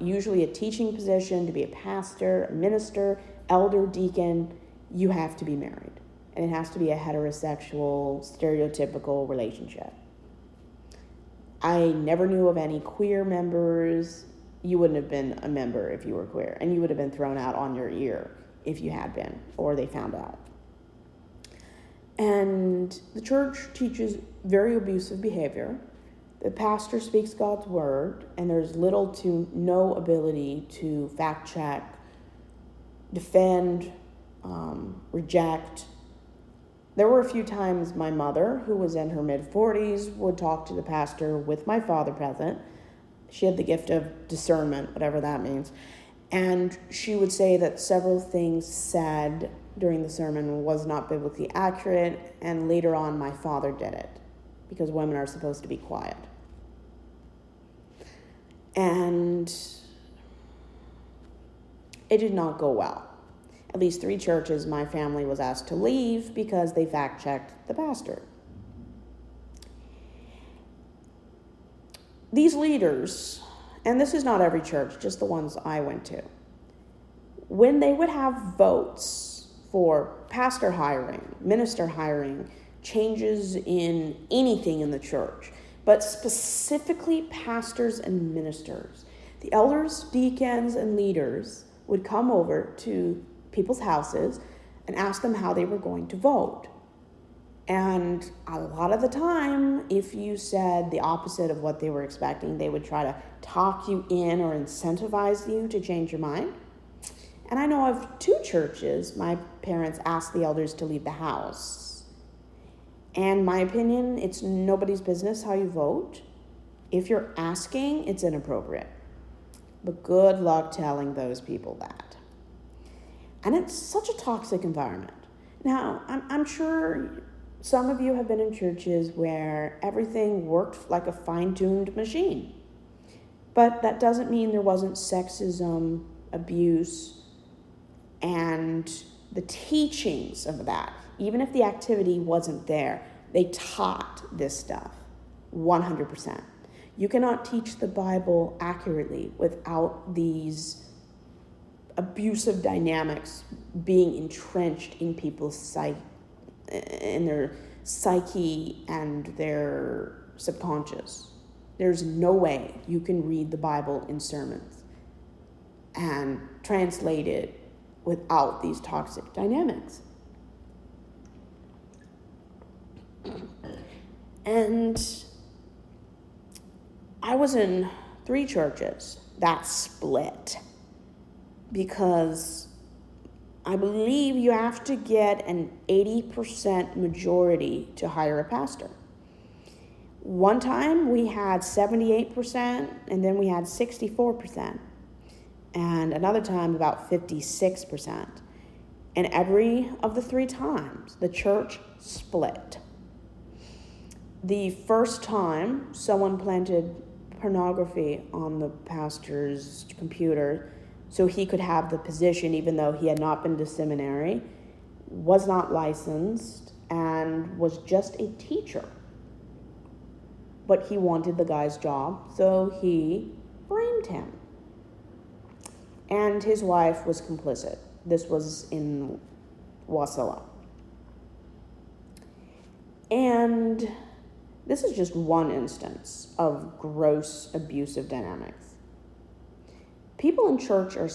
usually a teaching position, to be a pastor, a minister, elder, deacon, you have to be married. And it has to be a heterosexual, stereotypical relationship. I never knew of any queer members. You wouldn't have been a member if you were queer, and you would have been thrown out on your ear if you had been, or they found out. And the church teaches very abusive behavior. The pastor speaks God's word, and there's little to no ability to fact check, defend, reject. There were a few times my mother, who was in her mid-40s, would talk to the pastor with my father present. She had the gift of discernment, whatever that means. And she would say that several things said during the sermon was not biblically accurate, and later on my father did it, because women are supposed to be quiet. And it did not go well. At least 3 churches my family was asked to leave because they fact-checked the pastor. These leaders, and this is not every church, just the ones I went to, when they would have votes for pastor hiring, minister hiring, changes in anything in the church, but specifically pastors and ministers, the elders, deacons, and leaders would come over to people's houses and ask them how they were going to vote. And a lot of the time, if you said the opposite of what they were expecting, they would try to talk you in or incentivize you to change your mind. And I know of 2 churches my parents asked the elders to leave the house. And my opinion, it's nobody's business how you vote. If you're asking, it's inappropriate. But good luck telling those people that. And it's such a toxic environment. Now, I'm sure some of you have been in churches where everything worked like a fine-tuned machine. But that doesn't mean there wasn't sexism, abuse, and the teachings of that. Even if the activity wasn't there, they taught this stuff 100%. You cannot teach the Bible accurately without these abusive dynamics being entrenched in people's in their psyche and their subconscious. There's no way you can read the Bible in sermons and translate it without these toxic dynamics. And I was in 3 churches that split, because I believe you have to get an 80% majority to hire a pastor. One time we had 78%, and then we had 64%. And another time about 56%. And every of the 3 times, the church split. The first time, someone planted pornography on the pastor's computer so he could have the position, even though he had not been to seminary, was not licensed, and was just a teacher. But he wanted the guy's job, so he framed him. And his wife was complicit. This was in Wasilla. And this is just one instance of gross abusive dynamics. People in church are